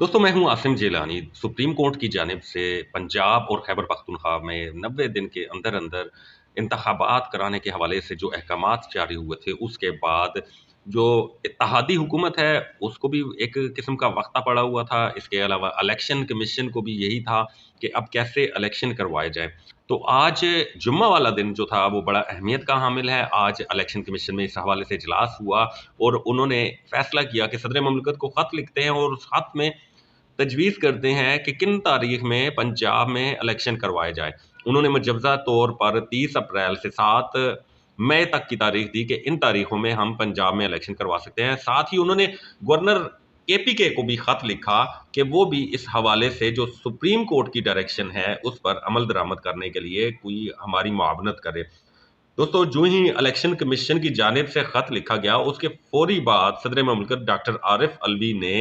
दोस्तों मैं हूं आसिम जेलानी। सुप्रीम कोर्ट की जानिब से पंजाब और खैबर पख्तूनख्वा में 90 दिन के अंदर अंदर इंतखाबात कराने के हवाले से जो अहकामात जारी हुए थे, उसके बाद जो इत्तेहादी हुकूमत है उसको भी एक किस्म का वक्ता पड़ा हुआ था। इसके अलावा इलेक्शन कमीशन को भी यही था कि अब कैसे इलेक्शन करवाए जाए। तो आज जुम्मा वाला दिन जो था वो बड़ा अहमियत का हामिल है। आज इलेक्शन कमीशन में इस हवाले से इजलास हुआ और उन्होंने फैसला किया कि सदर ममलकत को ख़त लिखते हैं और उस ख़त में तजवीज़ करते हैं कि किन तारीख में पंजाब में इलेक्शन करवाए जाए। उन्होंने मुजवज़ा तौर पर 30 अप्रैल से 7 मई तक की तारीख दी कि इन तारीखों में हम पंजाब में इलेक्शन करवा सकते हैं। साथ ही उन्होंने गवर्नर केपीके को भी ख़त लिखा कि वो भी इस हवाले से जो सुप्रीम कोर्ट की डायरेक्शन है उस पर अमल दरामद करने के लिए कोई हमारी मुआवनत करे। दोस्तों, जो ही इलेक्शन कमीशन की जानिब से ख़त लिखा गया, उसके फ़ौरी बाद सदर ममलकत डॉक्टर आरिफ अलवी ने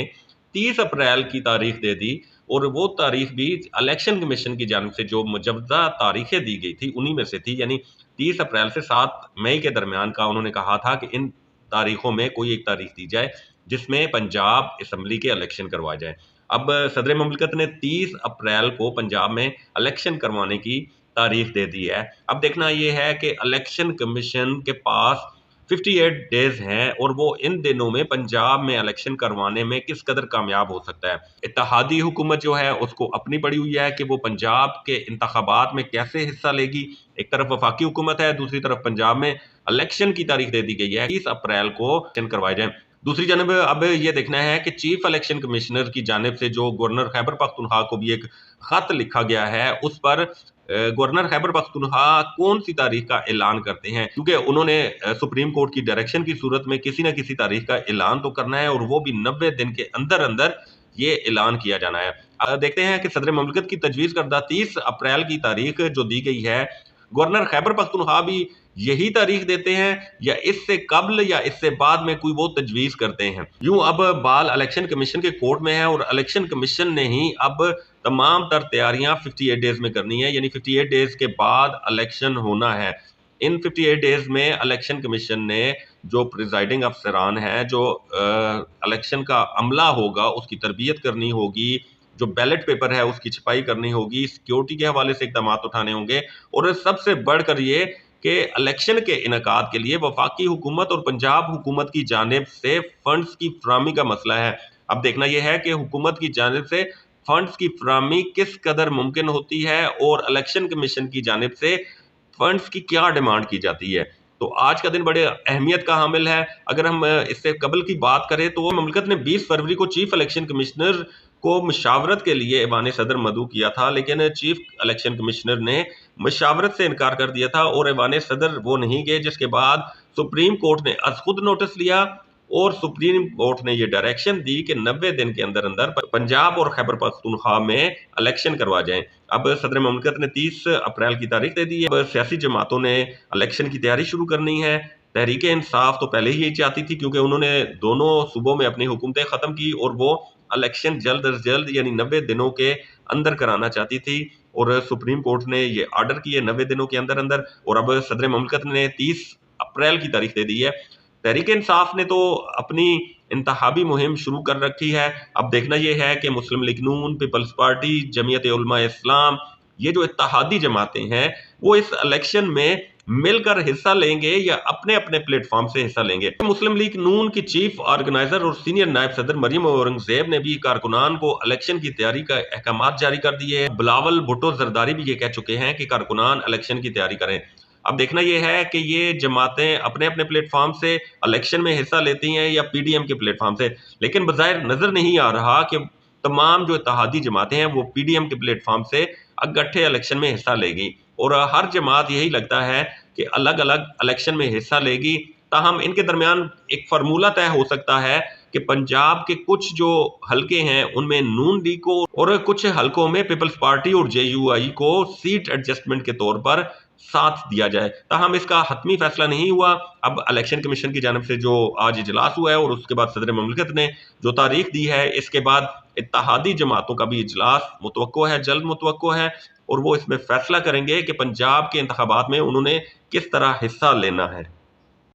30 अप्रैल की तारीख दे दी और वो तारीख भी इलेक्शन कमीशन की जानिब से जो मुजवज़ा तारीखें दी गई थी, उन्हीं में से थी। यानी 30 अप्रैल से 7 मई के दरमियान का उन्होंने कहा था कि इन तारीखों में कोई एक तारीख दी जाए, जिसमें पंजाब असम्बली के इलेक्शन करवाए जाएँ। अब सदर ममलकत ने 30 अप्रैल को पंजाब में इलेक्शन करवाने की तारीख दे दी है। अब देखना ये है कि इलेक्शन कमीशन के पास 58 डेज़ हैं और वो इन दिनों में पंजाब में इलेक्शन करवाने में किस कदर कामयाब हो सकता है। इत्तेहादी हुकूमत जो है उसको अपनी पड़ी हुई है कि वो पंजाब के इंतखाबात में कैसे हिस्सा लेगी। एक तरफ वफाकी हुकूमत है, दूसरी तरफ पंजाब में इलेक्शन की तारीख दे दी गई है, 30 अप्रैल को इलेक्शन करवाए जाएँ। दूसरी जानब अब ये देखना है कि चीफ इलेक्शन कमिश्नर की जानिब से जो गवर्नर खैबर पख्तूनख्वा को भी एक ख़त लिखा गया है, उस पर गवर्नर खैबर पख्तूनख्वा कौन-सी तारीख का ऐलान करते हैं, क्योंकि उन्होंने सुप्रीम कोर्ट की डायरेक्शन की सूरत में किसी न किसी तारीख का ऐलान तो करना है और वो भी 90 दिन के अंदर-अंदर ये ऐलान किया जाना है। देखते हैं कि सदर ममलकत की तजवीज़ करदा 30 अप्रैल की तारीख जो दी गई है, गवर्नर खैबर पख्तूनख्वा भी यही तारीख देते हैं या इससे कब्ल या इससे बाद में कोई वो तजवीज़ करते हैं। यूँ अब बाल इलेक्शन कमीशन के कोर्ट में है और इलेक्शन कमीशन ने ही अब तमाम तर तैयारियां 58 डेज में करनी है, यानी 58 डेज के बाद इलेक्शन होना है। इन 58 डेज में इलेक्शन कमीशन ने जो प्रिजाइडिंग अफसरान हैं, जो इलेक्शन का अमला होगा उसकी तरबियत करनी होगी, जो बैलेट पेपर है उसकी छपाई करनी होगी, सिक्योरिटी के हवाले से इकदाम उठाने होंगे और सबसे बढ़कर ये कि इलेक्शन के इनकाद के लिए वफाकी हुकूमत और पंजाब हुकूमत की जानिब से फंड्स की फराहमी का मसला है। अब देखना यह है कि हुकूमत की जानिब से फंड्स की फराहमी किस कदर मुमकिन होती है और इलेक्शन कमीशन की जानिब से फंड्स की क्या डिमांड की जाती है। तो आज का दिन बड़े अहमियत का हामिल है। अगर हम इससे कबल की बात करें तो ममलकत ने 20 फरवरी को चीफ इलेक्शन कमिश्नर को मशावरत के लिए ऐवान सदर मदऊ किया था, लेकिन चीफ इलेक्शन कमिश्नर ने मशावरत से इनकार कर दिया था और ऐवान सदर वो नहीं गए, जिसके बाद सुप्रीम कोर्ट ने अज खुद नोटिस लिया और सुप्रीम कोर्ट ने ये डायरेक्शन दी कि 90 दिन के अंदर अंदर पंजाब और खैबर पख्तूनख्वा में इलेक्शन करवा जाएं। अब सदर ममलकत ने 30 अप्रैल की तारीख दे दी है। अब सियासी जमातों ने इलेक्शन की तैयारी शुरू करनी है। तहरीक इंसाफ तो पहले ही यही चाहती थी, क्योंकि उन्होंने दोनों सूबों में अपनी हुकूमतें ख़त्म की और वो इलेक्शन जल्द अज जल्द यानी 90 दिनों के अंदर कराना चाहती थी और सुप्रीम कोर्ट ने ये आर्डर किए 90 दिनों के अंदर अंदर। और अब सदर ममलकत ने 30 अप्रैल की तारीख दे दी है। तहरीक इंसाफ ने तो अपनी इंतखाबी मुहिम शुरू कर रखी है। अब देखना यह है कि मुस्लिम लीग नून, पीपल्स पार्टी, जमीयत उलमा इस्लाम, ये जो इत्तेहादी जमातें हैं वो इस इलेक्शन में मिलकर हिस्सा लेंगे या अपने अपने प्लेटफॉर्म से हिस्सा लेंगे। मुस्लिम लीग नून की चीफ ऑर्गेनाइजर और सीनियर नायब सदर मरियम औरंगजेब ने भी कारकुनान को इलेक्शन की तैयारी का अहकाम जारी कर दिए हैं। बिलावल भुट्टो जरदारी भी ये कह चुके हैं कि कारकुनान इलेक्शन की तैयारी करें। अब देखना यह है कि ये जमातें अपने अपने प्लेटफॉर्म से इलेक्शन में हिस्सा लेती हैं या पीडीएम के प्लेटफॉर्म से, लेकिन बज़ाहिर नजर नहीं आ रहा कि तमाम जो इत्तेहादी जमातें हैं वो पीडीएम के प्लेटफॉर्म से इकट्ठे इलेक्शन में हिस्सा लेगी और हर जमात यही लगता है कि अलग अलग इलेक्शन में हिस्सा लेगी। ताहम इनके दरमियान एक फार्मूला तय हो सकता है कि पंजाब के कुछ जो हलके हैं उनमें नून लीग को और कुछ हलकों में पीपल्स पार्टी और जेयूआई को सीट एडजस्टमेंट के तौर पर साथ दिया जाए। ताहम इसका हतमी फैसला नहीं हुआ। अब इलेक्शन कमीशन की जानिब से जो आज इजलास हुआ है और उसके बाद सदर ममलकत ने जो तारीख दी है, इसके बाद इत्तेहादी जमातों का भी इजलास मुतवक्को है, जल्द मुतवक्को है और वो इसमें फैसला करेंगे कि पंजाब के इंतखाबात में उन्होंने किस तरह हिस्सा लेना है।